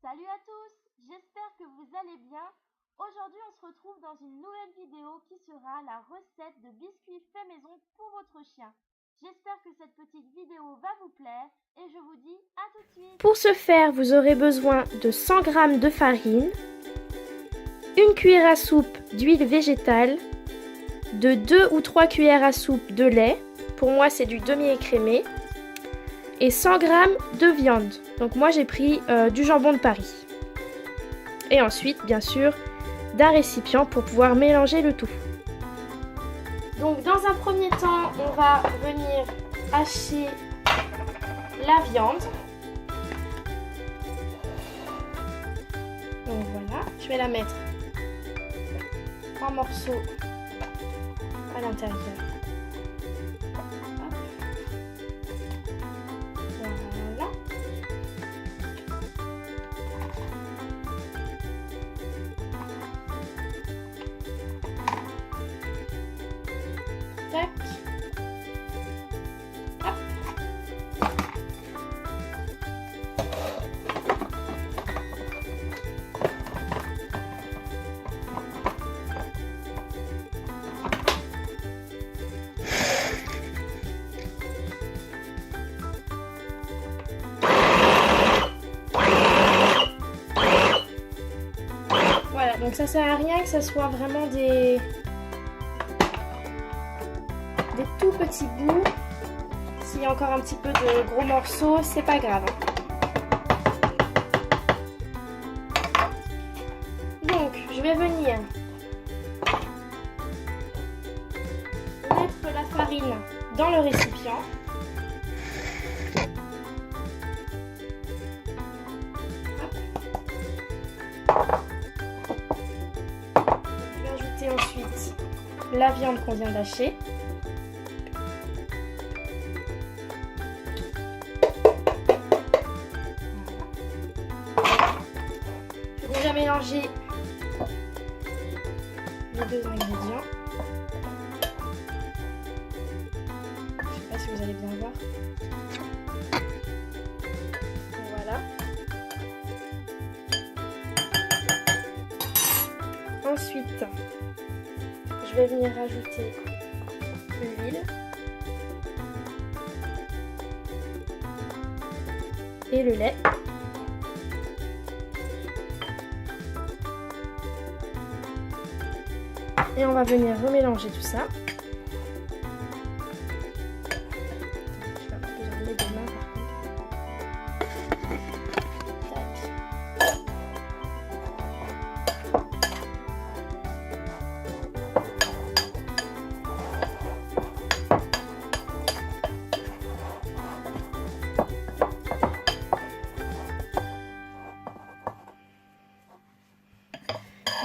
Salut à tous, j'espère que vous allez bien. Aujourd'hui on se retrouve dans une nouvelle vidéo qui sera la recette de biscuits fait maison pour votre chien. J'espère que cette petite vidéo va vous plaire et je vous dis à tout de suite. Pour ce faire, vous aurez besoin de 100 g de farine, une cuillère à soupe d'huile végétale, de 2 ou 3 cuillères à soupe de lait, pour moi c'est du demi-écrémé, et 100 g de viande. Donc moi j'ai pris du jambon de Paris. Et ensuite, bien sûr, d'un récipient pour pouvoir mélanger le tout. Donc dans un premier temps, on va venir hacher la viande. Donc voilà, je vais la mettre en morceaux à l'intérieur. Voilà. Tac. Hop. Voilà, donc ça sert à rien que ça soit vraiment des tout petits bouts. S'il y a encore un petit peu de gros morceaux, c'est pas grave. Donc, je vais venir mettre la farine dans le récipient. Je vais ajouter ensuite la viande qu'on vient d'hacher. Je vais déjà mélanger les deux ingrédients. Je ne sais pas si vous allez bien voir. Voilà. Ensuite, je vais venir rajouter l'huile et le lait. Et on va venir remélanger tout ça. Je vais avoir besoin de mes deux mains par contre.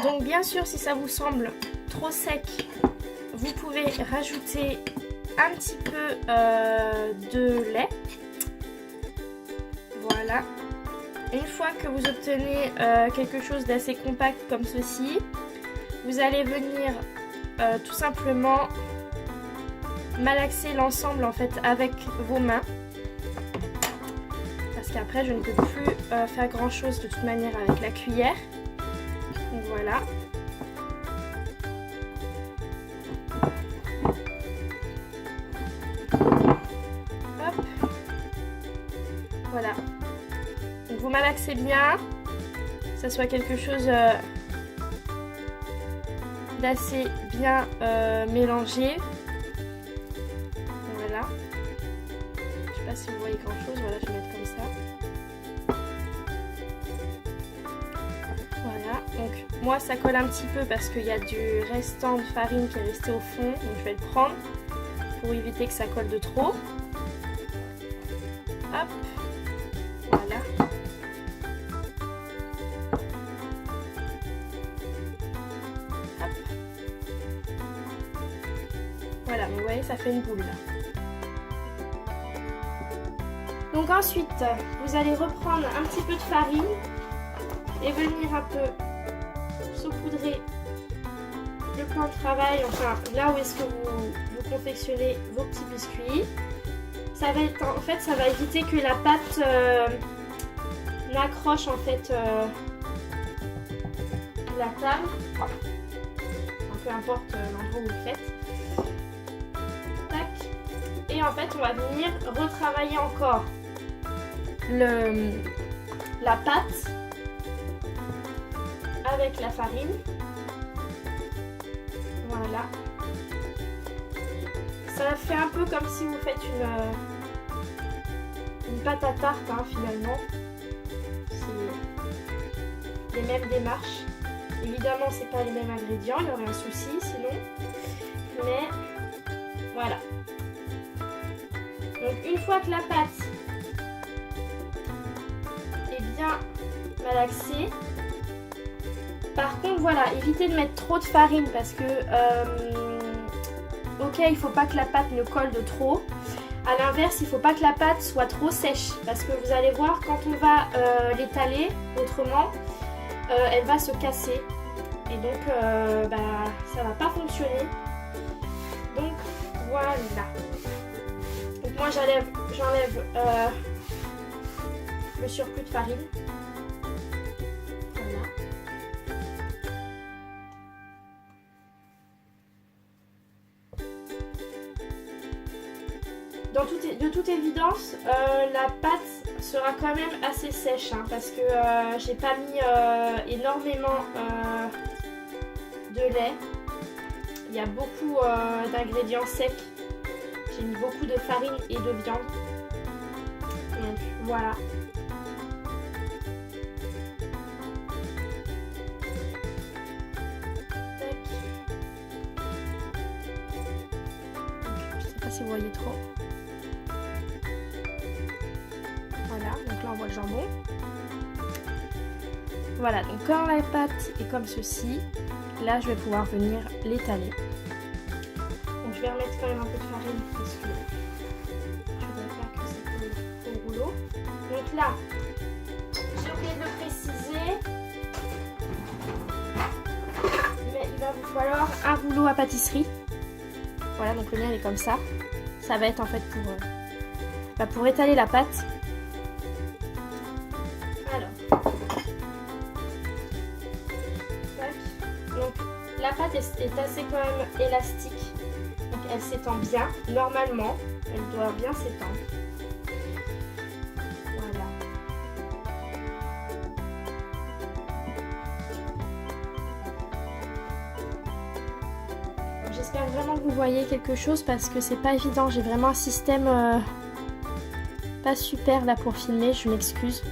Donc bien sûr, si ça vous semble trop sec, vous pouvez rajouter un petit peu de lait. Voilà. Une fois que vous obtenez quelque chose d'assez compact comme ceci, vous allez venir tout simplement malaxer l'ensemble en fait avec vos mains. Parce qu'après je ne peux plus faire grand chose de toute manière avec la cuillère. Donc voilà. Voilà, donc vous malaxez bien, que ça soit quelque chose d'assez bien mélangé. Voilà, je sais pas si vous voyez grand chose, voilà, je vais mettre comme ça. Voilà, donc moi ça colle un petit peu parce qu'il y a du restant de farine qui est resté au fond, donc je vais le prendre pour éviter que ça colle de trop. Hop. Voilà. Hop. Voilà, vous voyez, ça fait une boule là. Donc ensuite, vous allez reprendre un petit peu de farine et venir un peu saupoudrer le plan de travail, enfin là où est-ce que vous confectionnez vos petits biscuits. Ça va être, en fait, ça va éviter que la pâte on accroche en fait la table, enfin, peu importe l'endroit où vous le faites. Tac. Et en fait, on va venir retravailler encore la pâte avec la farine. Voilà. Ça fait un peu comme si vous faites une pâte à tarte hein, finalement. C'est les mêmes démarches. Évidemment, c'est pas les mêmes ingrédients, il y aurait un souci sinon. Mais voilà. Donc une fois que la pâte est bien malaxée, par contre voilà, évitez de mettre trop de farine parce que ok, il faut pas que la pâte ne colle de trop. À l'inverse, il faut pas que la pâte soit trop sèche parce que vous allez voir quand on va l'étaler autrement, elle va se casser et donc ça va pas fonctionner. Donc voilà. Donc moi j'enlève le surplus de farine. Voilà. De toute évidence, la pâte sera quand même assez sèche hein, parce que j'ai pas mis énormément de lait. Il y a beaucoup d'ingrédients secs. J'ai mis beaucoup de farine et de viande. Donc voilà. Tac. Donc, je sais pas si vous voyez trop. Voilà, donc là on voit le jambon. Voilà, donc quand la pâte est comme ceci, là je vais pouvoir venir l'étaler. Donc je vais remettre quand même un peu de farine parce que je ne voudrais pas que ça colle au rouleau. Donc là, j'ai oublié de le préciser, mais il va vous falloir un rouleau à pâtisserie. Voilà, donc le mien il est comme ça. Ça va être en fait pour étaler la pâte. Donc la pâte est assez quand même élastique, donc elle s'étend bien, normalement, elle doit bien s'étendre. Voilà. J'espère vraiment que vous voyez quelque chose parce que c'est pas évident, j'ai vraiment un système pas super là pour filmer, je m'excuse.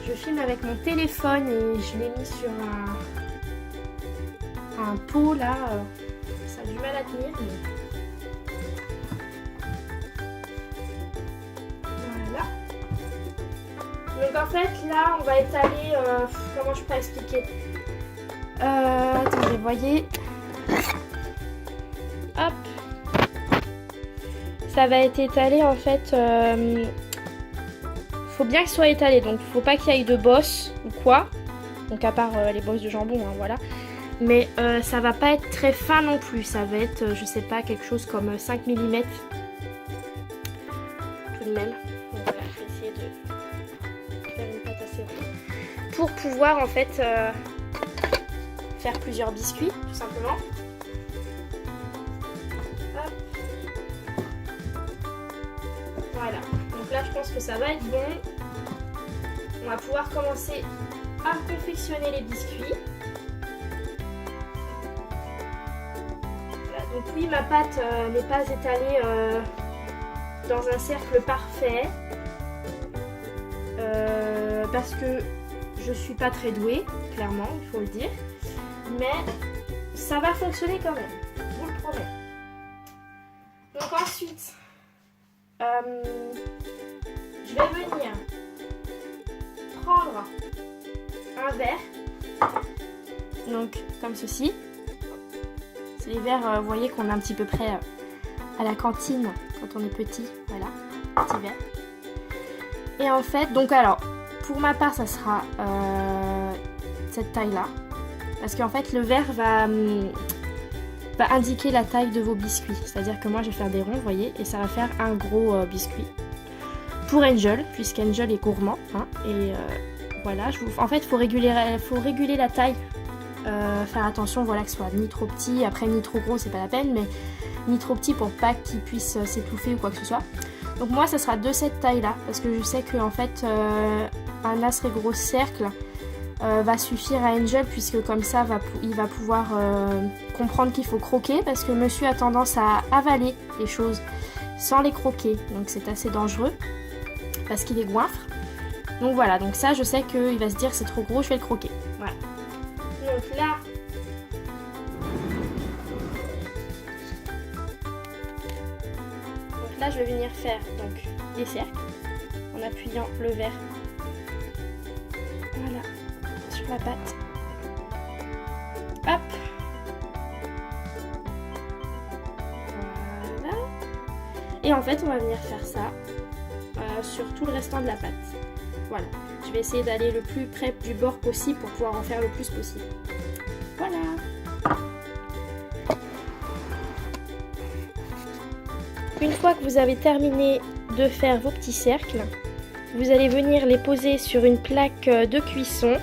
Je filme avec mon téléphone et je l'ai mis sur un pot là, ça a du mal à tenir. Mais... voilà. Donc en fait là on va étaler, comment je peux expliquer, attendez, vous voyez, hop, ça va être étalé en fait, faut bien que ce soit étalé, donc faut pas qu'il y ait de bosses ou quoi, donc à part les bosses de jambon, hein, voilà. Mais ça va pas être très fin non plus, ça va être, je sais pas, quelque chose comme 5 mm. Tout de même. Donc voilà, je vais essayer de faire une pâte assez ronde. Pour pouvoir en fait faire plusieurs biscuits, tout simplement. Hop. Voilà, donc là je pense que ça va être bon. On va pouvoir commencer à confectionner les biscuits. Donc oui, ma pâte n'est pas étalée dans un cercle parfait parce que je suis pas très douée, clairement, il faut le dire. Mais ça va fonctionner quand même, je vous le promets. Donc ensuite, je vais venir prendre un verre, donc comme ceci. Les verres, vous voyez qu'on est un petit peu près à la cantine quand on est petit, voilà, petit verre. Et en fait, donc alors, pour ma part, ça sera cette taille-là, parce qu'en fait, le verre va indiquer la taille de vos biscuits. C'est-à-dire que moi, je vais faire des ronds, vous voyez, et ça va faire un gros biscuit. pour Angel, puisqu'Angel est gourmand. Hein, et voilà, en fait, il faut réguler la taille. Faire attention, voilà, que ce soit ni trop petit, après ni trop gros, c'est pas la peine, mais ni trop petit pour pas qu'il puisse s'étouffer ou quoi que ce soit. Donc moi, ça sera de cette taille-là, parce que je sais que en fait, un assez gros cercle va suffire à Angel, puisque comme ça, il va pouvoir comprendre qu'il faut croquer, parce que monsieur a tendance à avaler les choses sans les croquer, donc c'est assez dangereux, parce qu'il est goinfre. Donc voilà, donc ça, je sais qu'il va se dire c'est trop gros, je vais le croquer. Voilà. Donc là, je vais venir faire donc des cercles en appuyant le verre, voilà, sur la pâte. Hop. Voilà. Et en fait, on va venir faire ça sur tout le restant de la pâte. Voilà. Je vais essayer d'aller le plus près du bord possible pour pouvoir en faire le plus possible. Voilà. Une fois que vous avez terminé de faire vos petits cercles, vous allez venir les poser sur une plaque de cuisson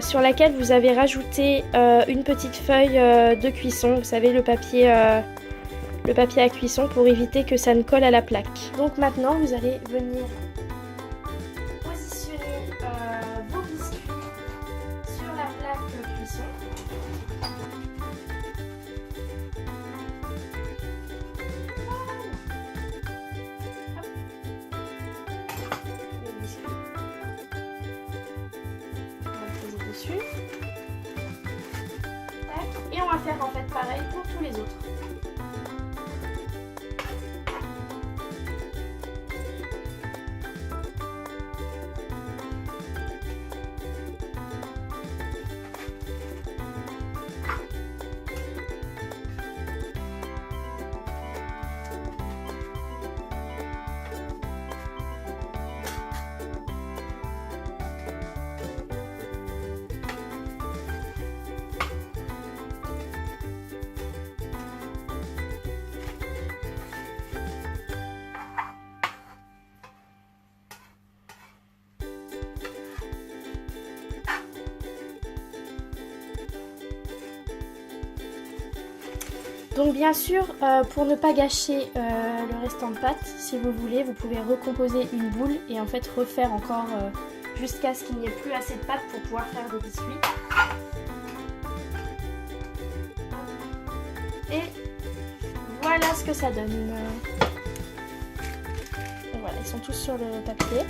sur laquelle vous avez rajouté une petite feuille de cuisson. Vous savez, le papier à cuisson, pour éviter que ça ne colle à la plaque. Donc maintenant, vous allez venir positionner vos biscuits sur la plaque de cuisson. Dessus. Et on va faire en fait pareil pour tous les autres. Donc bien sûr, pour ne pas gâcher le restant de pâte, si vous voulez, vous pouvez recomposer une boule et en fait refaire encore jusqu'à ce qu'il n'y ait plus assez de pâte pour pouvoir faire des biscuits. Et voilà ce que ça donne. Donc voilà, ils sont tous sur le papier.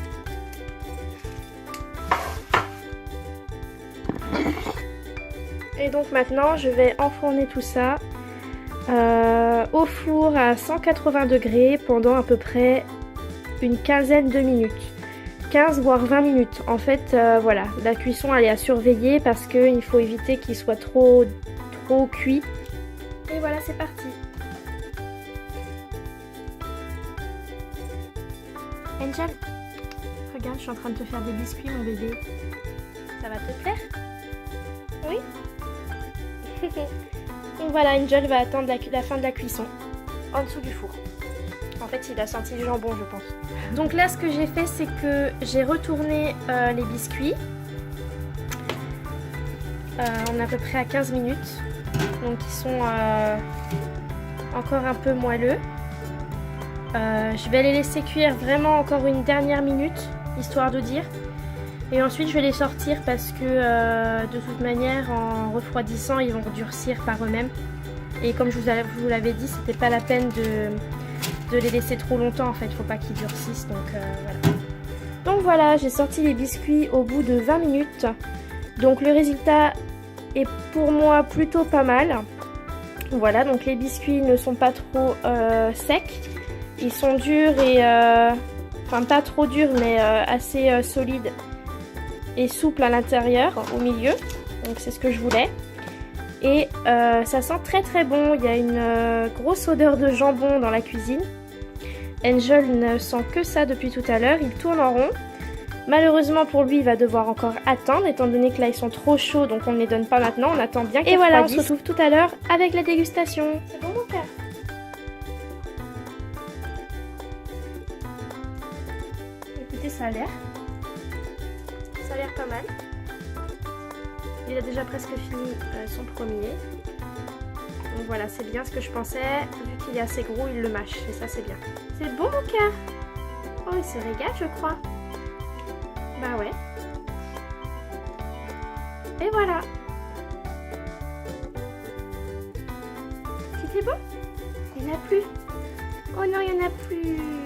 Et donc maintenant, je vais enfourner tout ça au four à 180 degrés pendant à peu près une quinzaine de minutes. 15 voire 20 minutes. En fait, voilà, la cuisson elle est à surveiller parce qu'il faut éviter qu'il soit trop cuit. Et voilà, c'est parti. Angel, regarde, je suis en train de te faire des biscuits, mon bébé. Ça va te plaire? Oui. Donc voilà, Angel va attendre la fin de la cuisson en dessous du four. En fait, il a senti le jambon, je pense. Donc là, ce que j'ai fait, c'est que j'ai retourné les biscuits. On est à peu près à 15 minutes. Donc ils sont encore un peu moelleux. Je vais les laisser cuire vraiment encore une dernière minute, histoire de dire. Et ensuite je vais les sortir parce que de toute manière en refroidissant ils vont durcir par eux-mêmes. Et comme je vous l'avais dit, c'était pas la peine de les laisser trop longtemps en fait, il faut pas qu'ils durcissent. Donc voilà. Donc voilà, j'ai sorti les biscuits au bout de 20 minutes. Donc le résultat est pour moi plutôt pas mal. Voilà, donc les biscuits ne sont pas trop secs. Ils sont durs et... enfin pas trop durs mais assez solides et souples à l'intérieur, au milieu. Donc c'est ce que je voulais. Et ça sent très très bon. Il y a une grosse odeur de jambon dans la cuisine. Angel ne sent que ça depuis tout à l'heure. Il tourne en rond. Malheureusement pour lui, il va devoir encore attendre, étant donné que là ils sont trop chauds, donc on ne les donne pas maintenant. On attend bien qu'ils refroidissent. Et voilà, on se retrouve tout à l'heure avec la dégustation. C'est bon mon cœur? a l'air. Ça a l'air pas mal. Il a déjà presque fini son premier. Donc voilà, c'est bien ce que je pensais. Vu qu'il est assez gros, il le mâche. Et ça, c'est bien. C'est bon, mon cœur. Oh, il se régale, je crois. Bah ouais. Et voilà. C'était bon? Il n'y en a plus. Oh non, il n'y en a plus.